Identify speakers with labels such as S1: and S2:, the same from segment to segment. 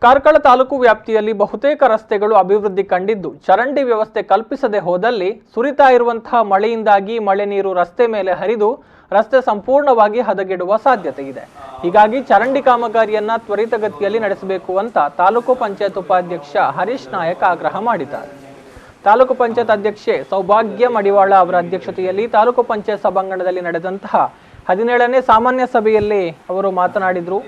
S1: ಕಾರ್ಕಳ ತಾಲೂಕು ವ್ಯಾಪ್ತಿಯಲ್ಲಿ ಬಹುತೇಕ ರಸ್ತೆಗಳು ಅಭಿವೃದ್ಧಿ ಕಂಡಿದ್ದು ಚರಂಡಿ ವ್ಯವಸ್ಥೆ ಕಲ್ಪಿಸದೆ ಹೋದಲ್ಲಿ ಸುರಿತಾ ಇರುವಂತಹ ಮಳೆಯಿಂದಾಗಿ ಮಳೆ ನೀರು ರಸ್ತೆ ಮೇಲೆ ಹರಿದು ರಸ್ತೆ ಸಂಪೂರ್ಣವಾಗಿ ಹದಗೆಡುವ ಸಾಧ್ಯತೆ ಇದೆ. ಹೀಗಾಗಿ ಚರಂಡಿ ಕಾಮಗಾರಿಯನ್ನ ತ್ವರಿತಗತಿಯಲ್ಲಿ ನಡೆಸಬೇಕು ಅಂತ ತಾಲೂಕು ಪಂಚಾಯತ್ ಉಪಾಧ್ಯಕ್ಷ ಹರೀಶ್ ನಾಯಕ್ ಆಗ್ರಹ ಮಾಡಿದ್ದಾರೆ. ತಾಲೂಕು ಪಂಚಾಯತ್ ಅಧ್ಯಕ್ಷೆ ಸೌಭಾಗ್ಯ ಮಡಿವಾಳ ಅವರ ಅಧ್ಯಕ್ಷತೆಯಲ್ಲಿ ತಾಲೂಕು ಪಂಚಾಯತ್ ಸಭಾಂಗಣದಲ್ಲಿ ನಡೆದಂತಹ 17ನೇ ಸಾಮಾನ್ಯ ಸಭೆಯಲ್ಲಿ ಅವರು ಮಾತನಾಡಿದರು.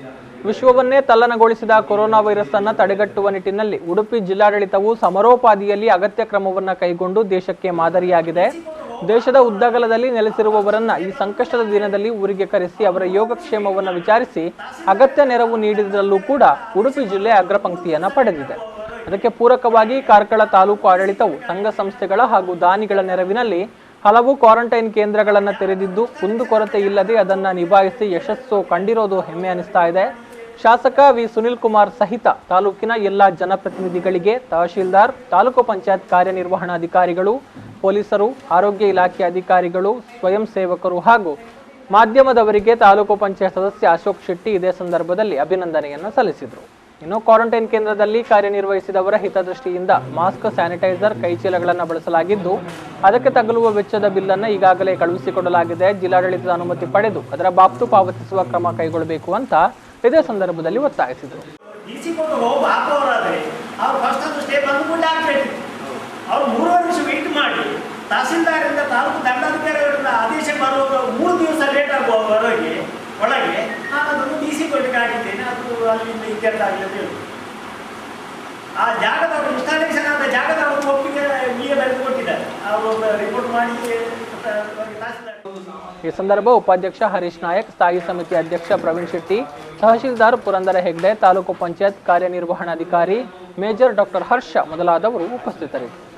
S1: ವಿಶ್ವವನ್ನೇ ತಲ್ಲಣಗೊಳಿಸಿದ ಕೊರೋನಾ ವೈರಸ್ ಅನ್ನು ತಡೆಗಟ್ಟುವ ನಿಟ್ಟಿನಲ್ಲಿ ಉಡುಪಿ ಜಿಲ್ಲಾಡಳಿತವು ಸಮರೋಪಾದಿಯಲ್ಲಿ ಅಗತ್ಯ ಕ್ರಮವನ್ನು ಕೈಗೊಂಡು ದೇಶಕ್ಕೆ ಮಾದರಿಯಾಗಿದೆ. ದೇಶದ ಉದ್ದಗಲದಲ್ಲಿ ನೆಲೆಸಿರುವವರನ್ನ ಈ ಸಂಕಷ್ಟದ ದಿನದಲ್ಲಿ ಊರಿಗೆ ಕರೆಸಿ ಅವರ ಯೋಗಕ್ಷೇಮವನ್ನು ವಿಚಾರಿಸಿ ಅಗತ್ಯ ನೆರವು ನೀಡಿದರಲ್ಲೂ ಕೂಡ ಉಡುಪಿ ಜಿಲ್ಲೆ ಅಗ್ರಪಂಕ್ತಿಯನ್ನು ಪಡೆದಿದೆ. ಅದಕ್ಕೆ ಪೂರಕವಾಗಿ ಕಾರ್ಕಳ ತಾಲೂಕು ಆಡಳಿತವು ಸಂಘ ಸಂಸ್ಥೆಗಳ ಹಾಗೂ ದಾನಿಗಳ ನೆರವಿನಲ್ಲಿ ಹಲವು ಕ್ವಾರಂಟೈನ್ ಕೇಂದ್ರಗಳನ್ನು ತೆರೆದಿದ್ದು ಕುಂದುಕೊರತೆ ಇಲ್ಲದೆ ಅದನ್ನು ನಿಭಾಯಿಸಿ ಯಶಸ್ಸು ಕಂಡಿರೋದು ಹೆಮ್ಮೆ ಅನಿಸ್ತಾ ಇದೆ. ಶಾಸಕ ವಿ ಸುನಿಲ್ ಕುಮಾರ್ ಸಹಿತ ತಾಲೂಕಿನ ಎಲ್ಲ ಜನಪ್ರತಿನಿಧಿಗಳಿಗೆ ತಹಶೀಲ್ದಾರ್, ತಾಲೂಕು ಪಂಚಾಯತ್ ಕಾರ್ಯನಿರ್ವಹಣಾಧಿಕಾರಿಗಳು, ಪೊಲೀಸರು, ಆರೋಗ್ಯ ಇಲಾಖೆ ಅಧಿಕಾರಿಗಳು, ಸ್ವಯಂ ಸೇವಕರು ಹಾಗೂ ಮಾಧ್ಯಮದವರಿಗೆ ತಾಲೂಕು ಪಂಚಾಯತ್ ಸದಸ್ಯ ಅಶೋಕ್ ಶೆಟ್ಟಿ ಇದೇ ಸಂದರ್ಭದಲ್ಲಿ ಅಭಿನಂದನೆಯನ್ನು ಸಲ್ಲಿಸಿದರು. ಇನ್ನು ಕ್ವಾರಂಟೈನ್ ಕೇಂದ್ರದಲ್ಲಿ ಕಾರ್ಯನಿರ್ವಹಿಸಿದವರ ಹಿತದೃಷ್ಟಿಯಿಂದ ಮಾಸ್ಕ್, ಸ್ಯಾನಿಟೈಸರ್, ಕೈಚೀಲಗಳನ್ನು ಬಳಸಲಾಗಿದ್ದು ಅದಕ್ಕೆ ತಗಲುವ ವೆಚ್ಚದ ಬಿಲ್ಲನ್ನು ಈಗಾಗಲೇ ಕಳುಹಿಸಿಕೊಡಲಾಗಿದೆ. ಜಿಲ್ಲಾಡಳಿತದ ಅನುಮತಿ ಪಡೆದು ಅದರ ಬಾಬ್ತು ಪಾವತಿಸುವ ಕ್ರಮ ಕೈಗೊಳ್ಳಬೇಕು ಅಂತ ಇದೇ ಸಂದರ್ಭದಲ್ಲಿ ಒತ್ತಾಯಿಸಿದರು.
S2: ತಹಸೀಲ್ದಾರಿಂದ ತಾಲೂಕು ದಂಡಾಧಿಕಾರಿಗಳಿಂದ ಆದೇಶ ಬರುವಾಗ 3 ದಿವಸ ಲೇಟ್ ಆಗುವವರೆಗೆ ಒಳಗೆ ನಾನು ಅದನ್ನು ಡಿಸಿ ಕೊಟ್ಟಿಗೆ ಆಗಿದ್ದೇನೆ. ಅದು ಅಲ್ಲಿಂದ ಇತ್ಯರ್ಥ ಆಗಲಿಲ್ಲ. ಆ ಜಾಗದ ಇನ್ಸ್ಟಾಲೇಷನ್ ಆದ ಜಾಗದ ಅವರು ಒಪ್ಪಿಗೆ ಬರೆದು ಕೊಟ್ಟಿದ್ದಾರೆ. ಅವರು ರಿಪೋರ್ಟ್ ಮಾಡಿ
S1: ಈ ಸಂದರ್ಭ ಉಪಾಧ್ಯಕ್ಷ ಹರೀಶ್ ನಾಯಕ್, ಸ್ಥಾಯಿ ಸಮಿತಿ ಅಧ್ಯಕ್ಷ ಪ್ರವೀಣ್ ಶೆಟ್ಟಿ, ತಹಶೀಲ್ದಾರ್ ಪುರಂದರ ಹೆಗ್ಡೆ, ತಾಲೂಕು ಪಂಚಾಯತ್ ಕಾರ್ಯನಿರ್ವಹಣಾಧಿಕಾರಿ ಮೇಜರ್ ಡಾಕ್ಟರ್ ಹರ್ಷ ಮೊದಲಾದವರು ಉಪಸ್ಥಿತರಿದ್ದರು.